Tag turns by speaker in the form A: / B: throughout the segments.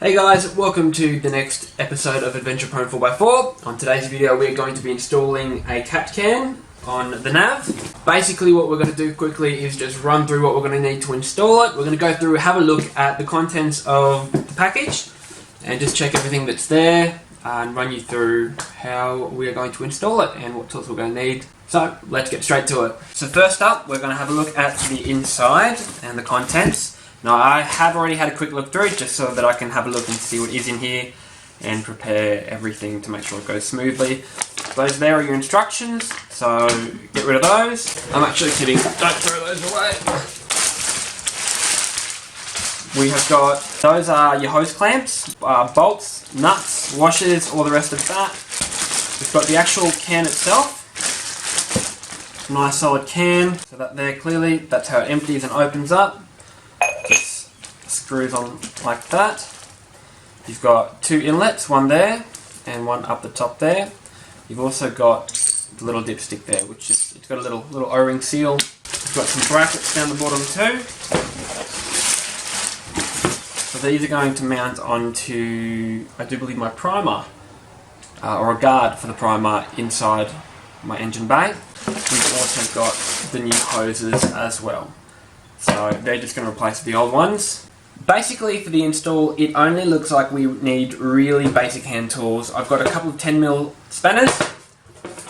A: Hey guys, welcome to the next episode of Adventure Prone 4x4. On today's video we're going to be installing a catch can on the nav. Basically what we're going to do quickly is just run through what we're going to need to install it. We're going to go through, have a look at the contents of the package and just check everything that's there and run you through how we are going to install it and what tools we're going to need. So let's get straight to it. So first up we're going to have a look at the inside and the contents. Now I have already had a quick look through it just so that I can have a look and see what is in here and prepare everything to make sure it goes smoothly. Those there are your instructions, so get rid of those. I'm actually kidding, don't throw those away. We have got, those are your hose clamps, bolts, nuts, washers, all the rest of that. We've got the actual can itself. Nice solid can, so that there clearly, that's how it empties and opens up. Just screws on like that. You've got two inlets, one there and one up the top there. You've also got the little dipstick there, which is, it's got a little O-ring seal. You've got some brackets down the bottom too. So these are going to mount onto, I do believe, my primer, or a guard for the primer inside my engine bay. We've also got the new hoses as well. So they're just going to replace the old ones. Basically for the install it only looks like we need really basic hand tools. I've got a couple of 10mm spanners.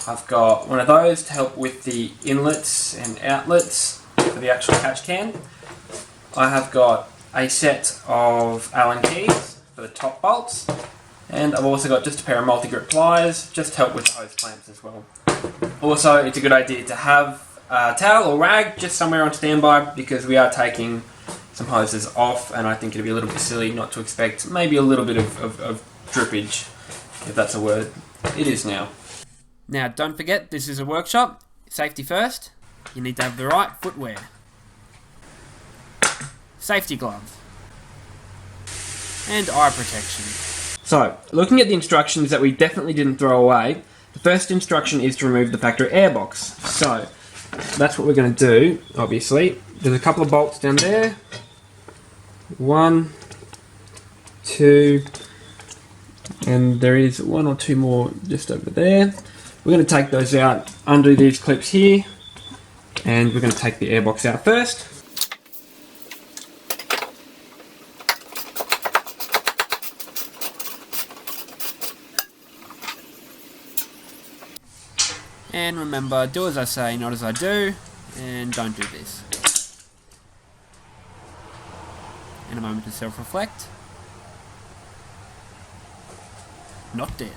A: I've got one of those to help with the inlets and outlets for the actual catch can. I have got a set of Allen keys for the top bolts. And I've also got just a pair of multi-grip pliers just to help with the hose clamps as well. Also it's a good idea to have a towel or rag just somewhere on standby because we are taking some hoses off and I think it'd be a little bit silly not to expect maybe a little bit of drippage, if that's a word. It is now. Now don't forget, this is a workshop. Safety first. You need to have the right footwear. Safety gloves. And eye protection. So, looking at the instructions that we definitely didn't throw away, the first instruction is to remove the factory airbox. So, that's what we're going to do, obviously. There's a couple of bolts down there. 1, 2, and there is one or two more just over there. We're going to take those out, undo these clips here, and we're going to take the airbox out first. And remember, do as I say, not as I do, and don't do this. And a moment to self-reflect. Not dead.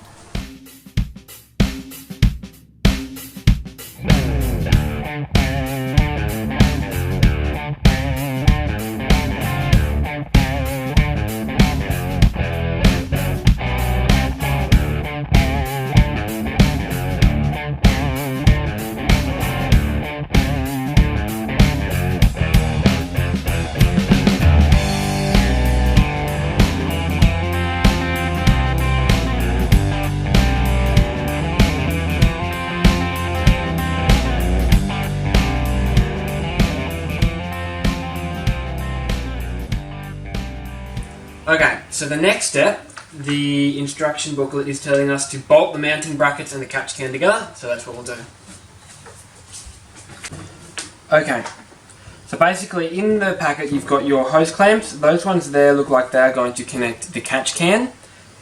A: Okay, so the next step, the instruction booklet is telling us to bolt the mounting brackets and the catch can together, so that's what we'll do. Okay, so basically in the packet you've got your hose clamps. Those ones there look like they're going to connect the catch can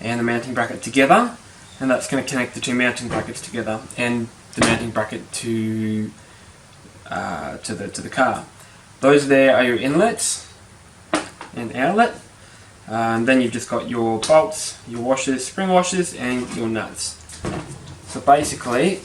A: and the mounting bracket together, and that's going to connect the two mounting brackets together and the mounting bracket to the car. Those there are your inlets and outlet. Then you've just got your bolts, your washers, spring washers, and your nuts. So basically,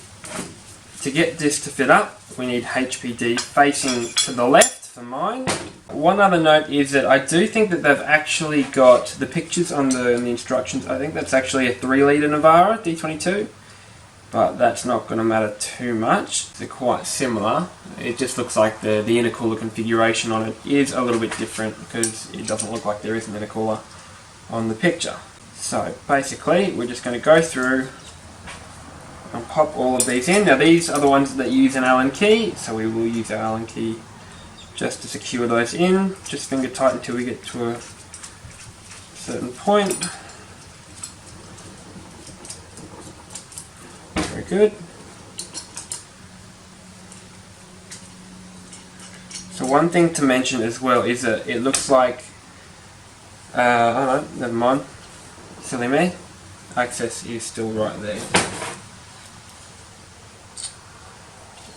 A: to get this to fit up, we need HPD facing to the left for mine. One other note is that I do think that they've actually got the pictures on the instructions. I think that's actually a 3-litre Navara D22, but that's not going to matter too much. They're quite similar. It just looks like the intercooler configuration on it is a little bit different because it doesn't look like there is an intercooler on the picture. So basically we're just going to go through and pop all of these in. Now these are the ones that use an Allen key, so we will use our Allen key just to secure those in. Just finger tight until we get to a certain point. Very good. So one thing to mention as well is that it looks like, oh no, never mind, silly me, access is still right there.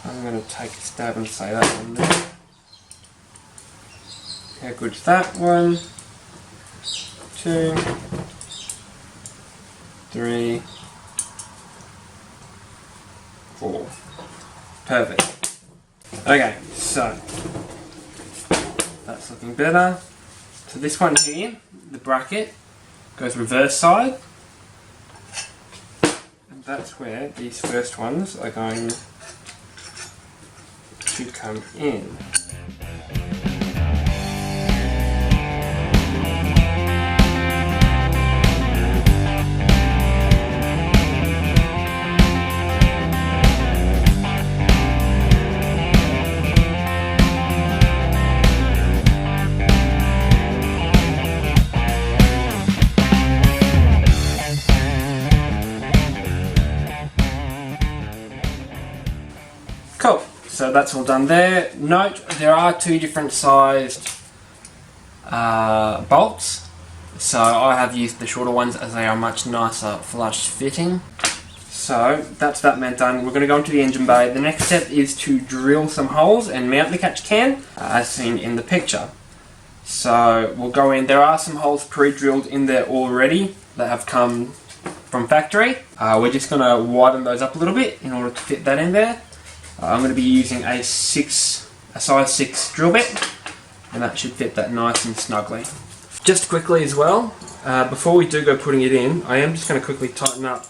A: I'm going to take a stab and say that one there. How good's that? 1, 2, 3, 4. Perfect. Okay, so that's looking better. So this one here, the bracket, goes reverse side. And that's where these first ones are going to come in. Cool, so that's all done there. Note, there are 2 different sized bolts. So I have used the shorter ones as they are much nicer flush fitting. So that's that mount done. We're going to go into the engine bay. The next step is to drill some holes and mount the catch can as seen in the picture. So we'll go in. There are some holes pre-drilled in there already that have come from factory. We're just going to widen those up a little bit in order to fit that in there. I'm going to be using a size 6 drill bit, and that should fit that nice and snugly. Just quickly as well, before we do go putting it in, I am just going to quickly tighten up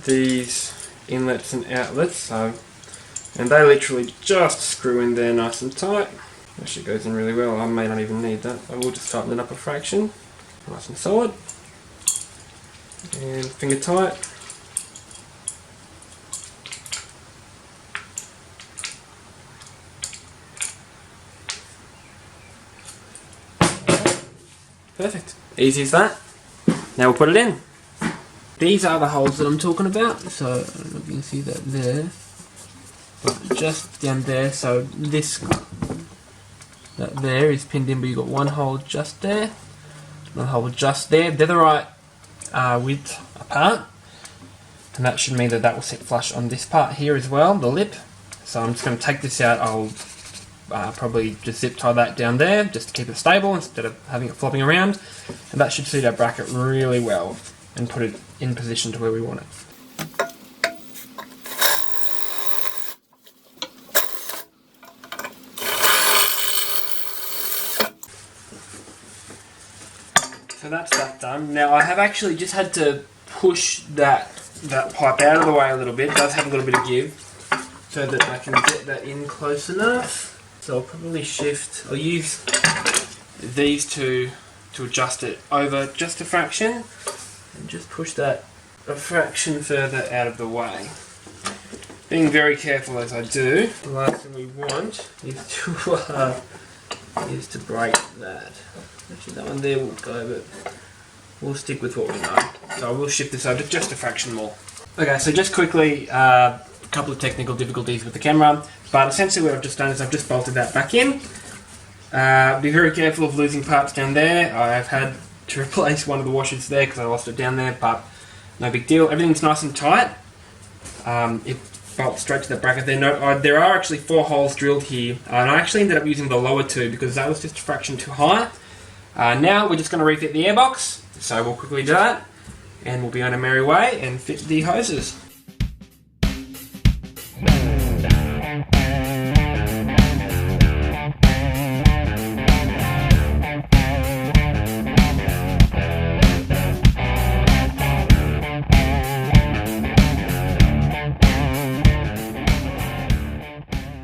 A: these inlets and outlets, and they literally just screw in there nice and tight. Actually goes in really well. I may not even need that. I will just tighten it up a fraction, nice and solid, and finger tight. Perfect. Easy as that. Now we'll put it in. These are the holes that I'm talking about. So, I don't know if you can see that there. But just down there, so that there is pinned in, but you've got one hole just there. One hole just there. They're the right width apart. And that should mean that that will sit flush on this part here as well, the lip. So I'm just going to take this out. I'll probably just zip tie that down there just to keep it stable instead of having it flopping around, and that should suit our bracket really well and put it in position to where we want it. So that's that done. Now I have actually just had to push that pipe out of the way a little bit. It does have a little bit of give so that I can get that in close enough. So I'll probably I'll use these two to adjust it over just a fraction and just push that a fraction further out of the way. Being very careful as I do, the last thing we want is to break that. Actually that one there will go, but we'll stick with what we know. So I will shift this over just a fraction more. Okay, so just quickly, a couple of technical difficulties with the camera. But essentially what I've just done is I've just bolted that back in. Be very careful of losing parts down there. I've had to replace one of the washers there because I lost it down there, but no big deal. Everything's nice and tight. It bolts straight to the bracket there. No, there are actually 4 holes drilled here, and I actually ended up using the lower 2 because that was just a fraction too high. Now we're just going to refit the airbox, so we'll quickly do that, and we'll be on a merry way and fit the hoses.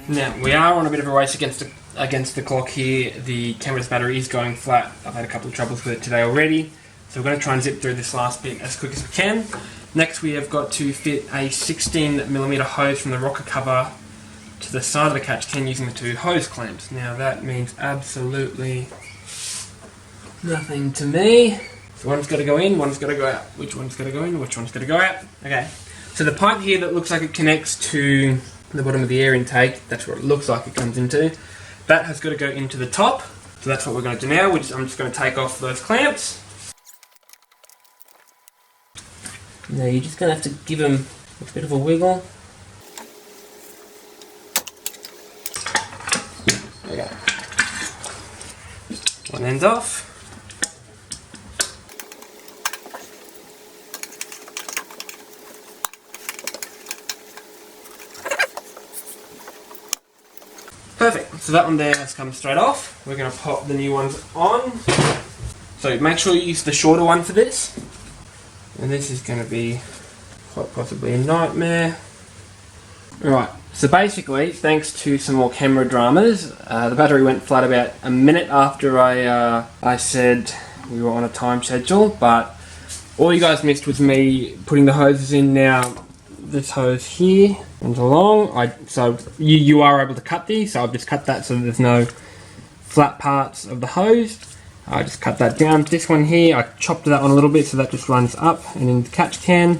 A: Now, we are on a bit of a race against the clock here. The camera's battery is going flat. I've had a couple of troubles with it today already. So we're going to try and zip through this last bit as quick as we can. Next we have got to fit a 16mm hose from the rocker cover to the side of the catch can using the 2 hose clamps. Now that means absolutely Nothing to me. So one's got to go in, one's got to go out. Which one's got to go in, which one's got to go out? Okay. So the pipe here that looks like it connects to the bottom of the air intake, that's what it looks like it comes into. That has got to go into the top. So that's what we're going to do now. I'm just going to take off those clamps. Now you're just going to have to give them a bit of a wiggle. There you go. One end's off. Perfect, so that one there has come straight off. We're going to pop the new ones on. So make sure you use the shorter one for this. And this is going to be quite possibly a nightmare. Right, so basically, thanks to some more camera dramas, the battery went flat about a minute after I said we were on a time schedule, but all you guys missed was me putting the hoses in. Now, this hose here comes along, so you are able to cut these, so I've just cut that so that there's no flat parts of the hose. I just cut that down. This one here, I chopped that one a little bit so that just runs up and in the catch can.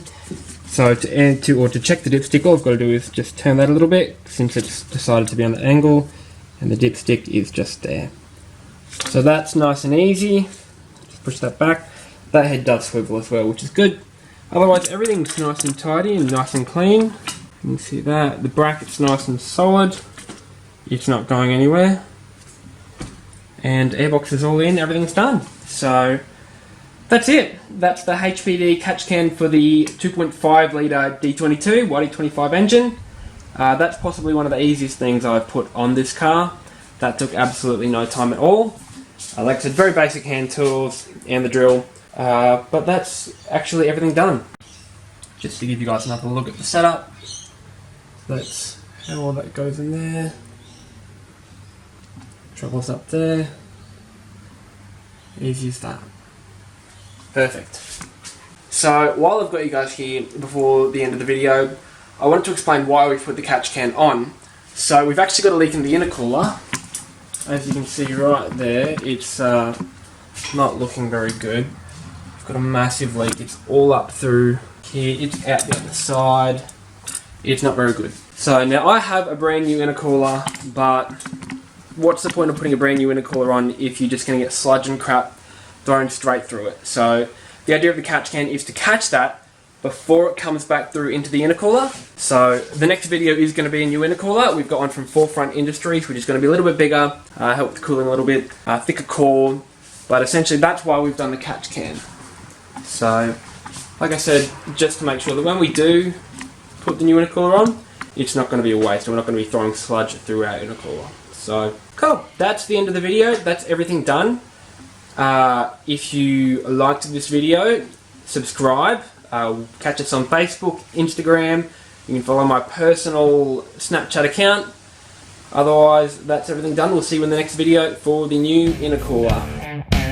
A: So to add to, or to check the dipstick, all I've got to do is just turn that a little bit since it's decided to be on the angle, and the dipstick is just there. So that's nice and easy. Just push that back. That head does swivel as well, which is good. Otherwise everything's nice and tidy and nice and clean. You can see that. The bracket's nice and solid. It's not going anywhere. And airbox is all in, everything's done. So that's it. That's the HPD catch can for the 2.5 litre D22 YD25 engine. That's possibly one of the easiest things I've put on this car. That took absolutely no time at all. Like I said, very basic hand tools and the drill. But that's actually everything done. Just to give you guys another look at the setup. That's how all that goes in there. Trouble's up there. Easy as that. Perfect. So while I've got you guys here before the end of the video, I wanted to explain why we've put the catch can on. So we've actually got a leak in the intercooler. As you can see right there, it's not looking very good. We've got a massive leak. It's all up through here. It's out the other side. It's not very good. So now I have a brand new intercooler, but what's the point of putting a brand new intercooler on if you're just going to get sludge and crap thrown straight through it? So the idea of the catch can is to catch that before it comes back through into the intercooler. So the next video is going to be a new intercooler. We've got one from Forefront Industries, which is going to be a little bit bigger, help with the cooling a little bit, thicker core, but essentially that's why we've done the catch can. So like I said, just to make sure that when we do put the new intercooler on, it's not going to be a waste. We're not going to be throwing sludge through our intercooler. So cool, that's the end of the video. That's everything done. If you liked this video, subscribe. Catch us on Facebook, Instagram. You can follow my personal Snapchat account. Otherwise, that's everything done. We'll see you in the next video for the new intercooler.